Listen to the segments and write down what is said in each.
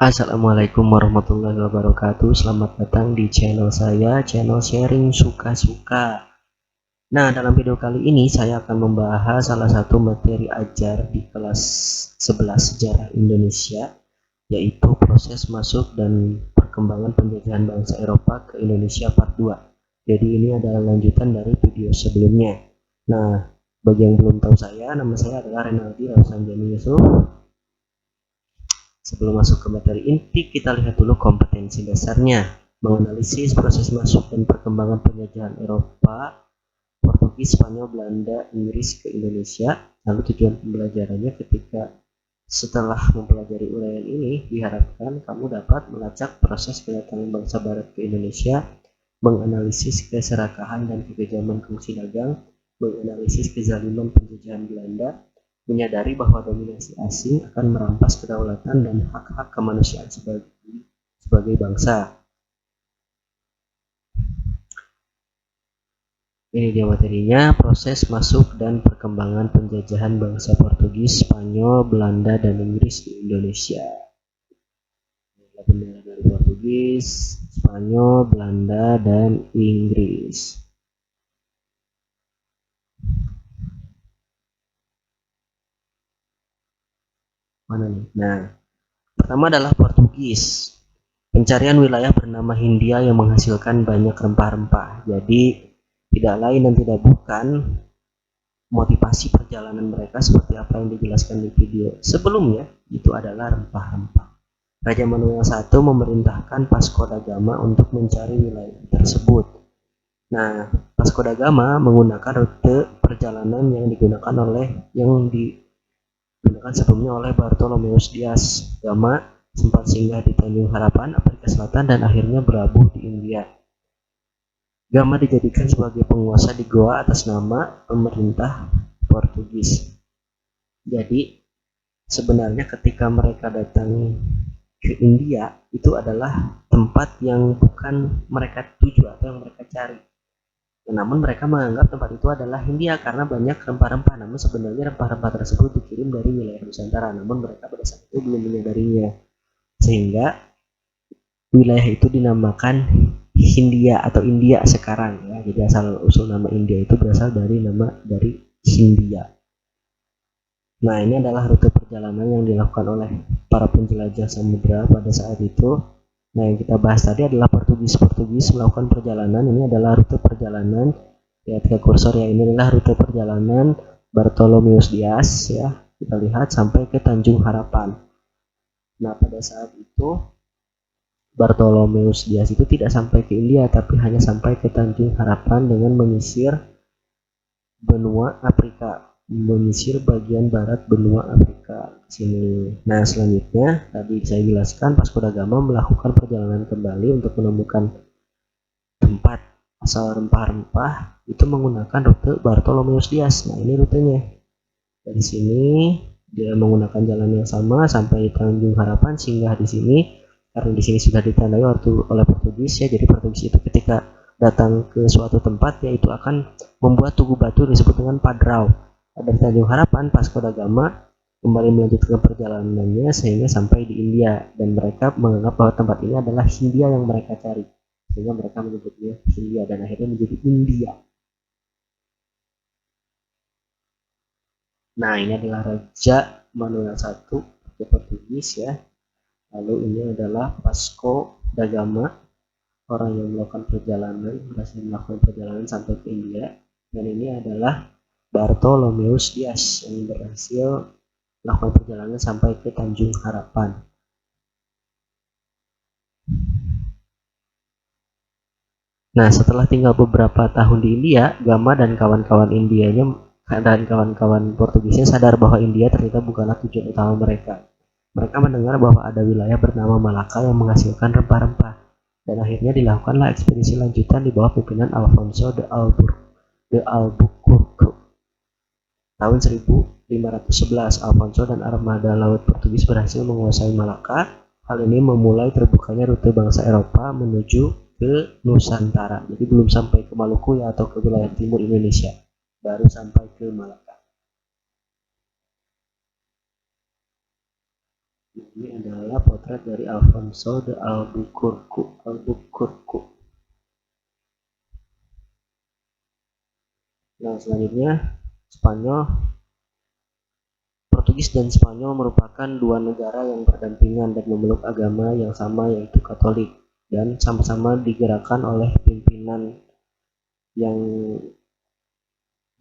Assalamualaikum warahmatullahi wabarakatuh. Selamat datang di channel saya, channel sharing suka-suka. Nah, dalam video kali ini saya akan membahas salah satu materi ajar di kelas 11 Sejarah Indonesia, yaitu proses masuk dan perkembangan penjajahan bangsa Eropa ke Indonesia part 2. Jadi ini adalah lanjutan dari video sebelumnya. Nah, bagi yang belum tahu saya, nama saya adalah Renaldi Rausanjani Yusuf. Sebelum masuk ke materi inti, kita lihat dulu kompetensi dasarnya. Menganalisis proses masuk dan perkembangan penjajahan Eropa, Portugis, Spanyol, Belanda, Inggris ke Indonesia. Lalu tujuan pembelajarannya ketika setelah mempelajari uraian ini, diharapkan kamu dapat melacak proses kedatangan bangsa Barat ke Indonesia, menganalisis keserakahan dan kekejaman kongsi dagang, menganalisis kezaliman penjajahan Belanda, menyadari bahwa dominasi asing akan merampas kedaulatan dan hak-hak kemanusiaan sebagai bangsa. Ini dia materinya, proses masuk dan perkembangan penjajahan bangsa Portugis, Spanyol, Belanda, dan Inggris di Indonesia. Bendera dari Portugis, Spanyol, Belanda, dan Inggris. Mana nih? Nah, pertama adalah Portugis. Pencarian wilayah bernama Hindia yang menghasilkan banyak rempah-rempah. Jadi tidak lain dan tidak bukan motivasi perjalanan mereka seperti apa yang dijelaskan di video sebelumnya, itu adalah rempah-rempah. Raja Manuel I memerintahkan Vasco da Gama untuk mencari wilayah tersebut. Nah, Vasco da Gama menggunakan rute perjalanan yang digunakan sebelumnya oleh Bartolomeus Dias. Gama sempat singgah di Tanjung Harapan, Afrika Selatan, dan akhirnya berlabuh di India. Gama dijadikan sebagai penguasa di Goa atas nama pemerintah Portugis. Jadi sebenarnya ketika mereka datang ke India, itu adalah tempat yang bukan mereka tuju atau yang mereka cari. Namun mereka menganggap tempat itu adalah Hindia karena banyak rempah-rempah. Namun sebenarnya rempah-rempah tersebut dikirim dari wilayah Nusantara. Namun mereka pada saat itu belum menyadarinya. Sehingga wilayah itu dinamakan Hindia atau India sekarang ya. Jadi asal usul nama India itu berasal dari Hindia. Nah, ini adalah rute perjalanan yang dilakukan oleh para penjelajah samudra pada saat itu. Nah, yang kita bahas tadi adalah Portugis melakukan perjalanan. Ini adalah rute perjalanan. Lihat ke kursor ya, ini adalah rute perjalanan Bartolomeus Dias ya. Kita lihat sampai ke Tanjung Harapan. Nah, pada saat itu Bartolomeus Dias itu tidak sampai ke India, tapi hanya sampai ke Tanjung Harapan dengan menyisir benua Afrika, menyisir bagian barat benua Afrika sini. Nah, selanjutnya tadi saya jelaskan Vasco da Gama melakukan perjalanan kembali untuk menemukan tempat asal rempah-rempah itu menggunakan rute Bartolomeus Dias. Nah, ini rutenya. Dari sini dia menggunakan jalan yang sama sampai Tanjung Harapan, singgah di sini. Karena di sini sudah ditandai oleh Portugis ya, jadi Portugis itu ketika datang ke suatu tempat yaitu akan membuat tugu batu disebut dengan padrau. Dari Tanjung Harapan, Vasco da Gama kembali melanjutkan perjalanannya sehingga sampai di India, dan mereka menganggap bahwa tempat ini adalah Hindia yang mereka cari, sehingga mereka menyebutnya Hindia dan akhirnya menjadi India. Nah, ini adalah Raja Manuel I Portugis ya. Lalu ini adalah Vasco da Gama, orang yang berhasil melakukan perjalanan sampai ke India. Dan ini adalah Bartolomeus Dias yang berhasil melakukan perjalanan sampai ke Tanjung Harapan. Nah, setelah tinggal beberapa tahun di India, Gama dan kawan-kawan Portugisnya sadar bahwa India ternyata bukanlah tujuan utama mereka. Mereka mendengar bahwa ada wilayah bernama Malaka yang menghasilkan rempah-rempah, dan akhirnya dilakukanlah ekspedisi lanjutan di bawah pimpinan Alfonso de Albuquerque. Tahun 1511, Alfonso dan armada laut Portugis berhasil menguasai Malaka. Hal ini memulai terbukanya rute bangsa Eropa menuju ke Nusantara. Jadi belum sampai ke Maluku ya, atau ke wilayah timur Indonesia, baru sampai ke Malaka. ini adalah potret dari Alfonso de Albuquerque. Nah, selanjutnya Spanyol. Portugis dan Spanyol merupakan dua negara yang berdampingan dan memeluk agama yang sama, yaitu Katolik, dan sama-sama digerakkan oleh pimpinan yang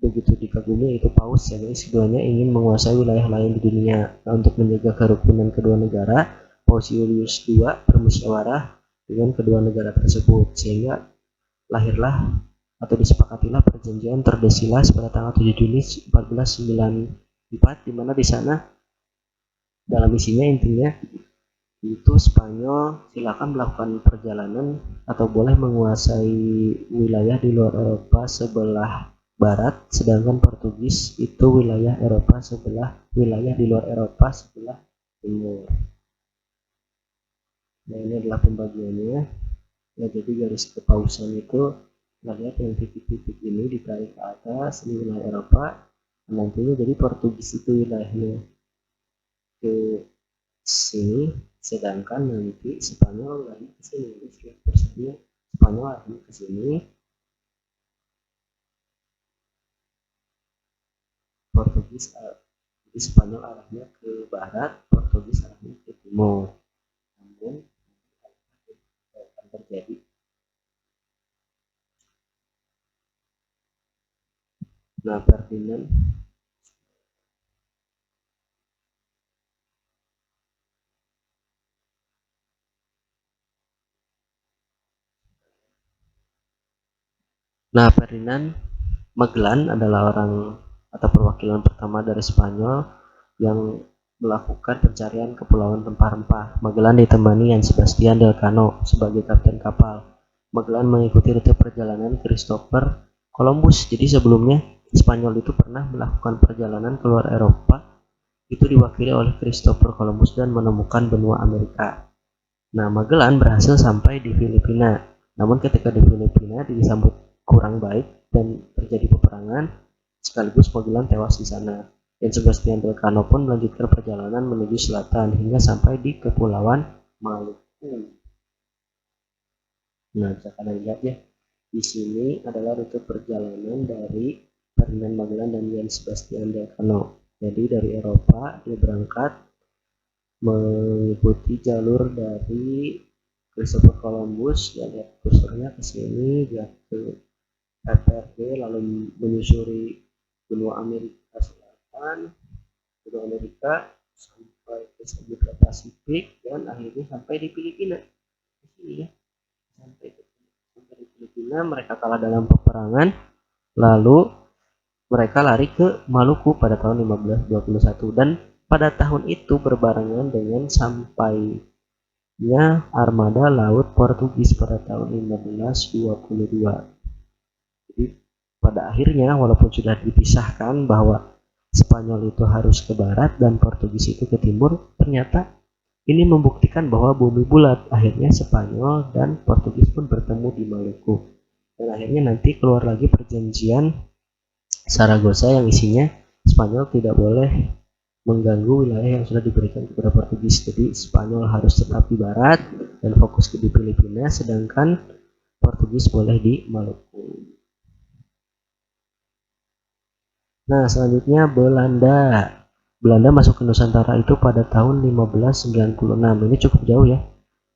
begitu dikagumi, yaitu Paus, yang keduanya ingin menguasai wilayah lain di dunia. Nah, untuk menjaga kerukunan kedua negara, Paus Julius II bermusyawarah dengan kedua negara tersebut, sehingga lahirlah atau disepakatilah perjanjian Tordesillas pada tanggal 7 Juni 1494, di mana di sana dalam isinya intinya itu Spanyol silakan melakukan perjalanan atau boleh menguasai wilayah di luar Eropa sebelah barat, sedangkan Portugis itu wilayah di luar Eropa sebelah timur. Nah, ini adalah pembagiannya. Nah, jadi garis kepausan itu, nah, lihat yang titik-titik ini ditarik ke atas, ini wilayah Eropa. Nantinya jadi Portugis itu wilayahnya ke sini, sedangkan nanti Spanyol lagi ke sini. Jadi Spanyol lagi ke sini, Portugis, jadi Spanyol arahnya ke barat, Portugis arahnya ke timur. Namun akan terjadi. Nah, Ferdinand Magellan adalah orang atau perwakilan pertama dari Spanyol yang melakukan pencarian kepulauan rempah-rempah. Magellan ditemani Juan Sebastian Elcano sebagai kapten kapal. Magellan mengikuti rute perjalanan Christopher Columbus. Jadi sebelumnya Spanyol itu pernah melakukan perjalanan keluar Eropa, itu diwakili oleh Christopher Columbus dan menemukan benua Amerika. Nah, Magellan berhasil sampai di Filipina. Namun ketika di Filipina disambut kurang baik dan terjadi peperangan, sekaligus Magellan tewas di sana. Dan Sebastian Elcano pun melanjutkan perjalanan menuju selatan hingga sampai di Kepulauan Maluku. Nah, bisa kalian lihat ya, di sini adalah rute perjalanan dari Ferdinand Magellan dan Juan Sebastian Elcano. Jadi dari Eropa dia berangkat mengikuti jalur dari Christopher Columbus, dia lihat kursornya ke sini, dia ke FRD, lalu menyusuri benua Amerika Selatan, benua Amerika sampai ke Samudra Pasifik, dan akhirnya sampai di Filipina. Di sini ya, sampai di Filipina, mereka kalah dalam peperangan, lalu mereka lari ke Maluku pada tahun 1521, dan pada tahun itu berbarengan dengan sampainya armada laut Portugis pada tahun 1522. Jadi pada akhirnya walaupun sudah dipisahkan bahwa Spanyol itu harus ke barat dan Portugis itu ke timur, ternyata ini membuktikan bahwa bumi bulat. Akhirnya Spanyol dan Portugis pun bertemu di Maluku. Dan akhirnya nanti keluar lagi perjanjian Saragossa yang isinya Spanyol tidak boleh mengganggu wilayah yang sudah diberikan kepada Portugis. Jadi Spanyol harus tetap di barat dan fokus di Filipina, sedangkan Portugis boleh di Maluku. Nah, selanjutnya Belanda. Belanda masuk ke Nusantara itu pada tahun 1596. Ini cukup jauh ya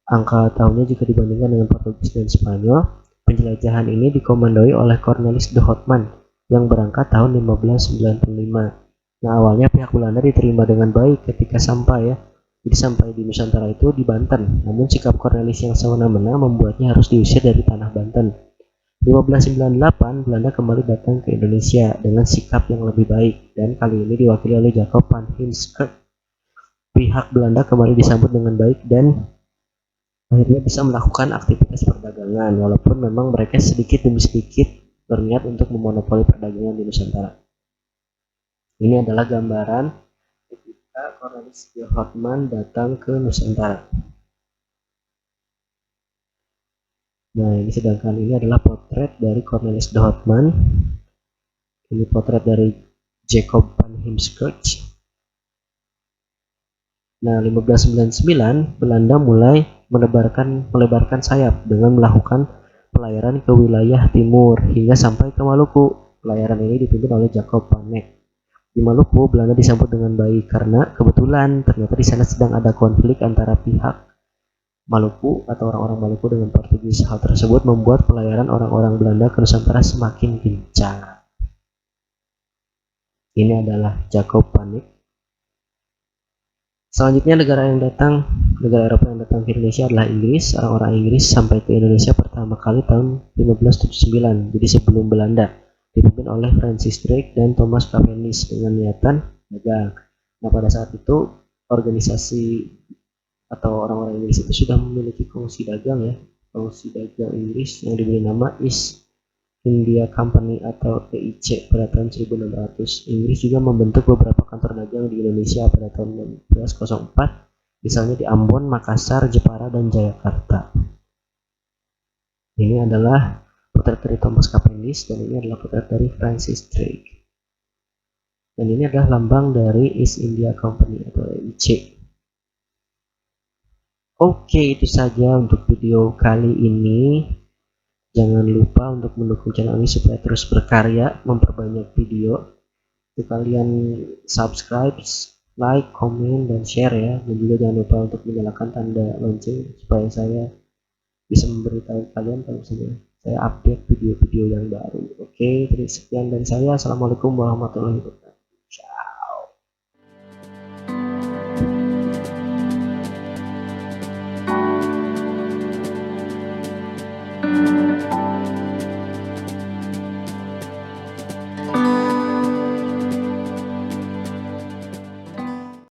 angka tahunnya jika dibandingkan dengan Portugis dan Spanyol. Penjelajahan ini dikomandoi oleh Cornelis de Houtman yang berangkat tahun 1595. Nah, awalnya pihak Belanda diterima dengan baik ketika sampai ya. Jadi sampai di Nusantara itu di Banten. Namun sikap Cornelis yang semena-mena membuatnya harus diusir dari tanah Banten. 1598 Belanda kembali datang ke Indonesia dengan sikap yang lebih baik, dan kali ini diwakili oleh Jacob van Heemskerck. Pihak Belanda kembali disambut dengan baik dan akhirnya bisa melakukan aktivitas perdagangan, walaupun memang mereka sedikit demi sedikit berniat untuk memonopoli perdagangan di Nusantara. Ini adalah gambaran ketika Cornelis de Houtman datang ke Nusantara. Nah, ini sedangkan ini adalah potret dari Cornelis de Houtman. Ini potret dari Jacob van Heemskerck. Nah, 1599 Belanda mulai melebarkan sayap dengan melakukan pelayaran ke wilayah timur hingga sampai ke Maluku. Pelayaran ini dipimpin oleh Jacob Vanek. Di Maluku, Belanda disambut dengan baik karena kebetulan ternyata di sana sedang ada konflik antara pihak Maluku atau orang-orang Maluku dengan Portugis. Hal tersebut membuat pelayaran orang-orang Belanda ke Nusantara semakin gencar. Ini adalah Jacob Vanek. Selanjutnya negara Eropa yang datang ke Indonesia adalah Inggris. Orang-orang Inggris sampai ke Indonesia pertama kali tahun 1579, jadi sebelum Belanda, dipimpin oleh Francis Drake dan Thomas Cavendish dengan niatan dagang. Nah, pada saat itu organisasi atau orang-orang Inggris itu sudah memiliki kongsi dagang ya, kongsi dagang Inggris yang diberi nama East India Company atau EIC pada tahun 1600. Inggris juga membentuk beberapa kantor dagang di Indonesia pada tahun 1604, misalnya di Ambon, Makassar, Jepara, dan Jayakarta. Ini adalah potret dari Thomas Cavendish dan ini adalah potret dari Francis Drake. Dan ini adalah lambang dari East India Company atau EIC. Oke, itu saja untuk video kali ini. Jangan lupa untuk mendukung channel ini supaya terus berkarya, memperbanyak video. Untuk kalian subscribe, like, komen, dan share ya. Dan juga jangan lupa untuk menyalakan tanda lonceng supaya saya bisa memberitahu kalian kalau misalnya saya update video-video yang baru. Oke, sekian dari saya. Assalamualaikum warahmatullahi wabarakatuh.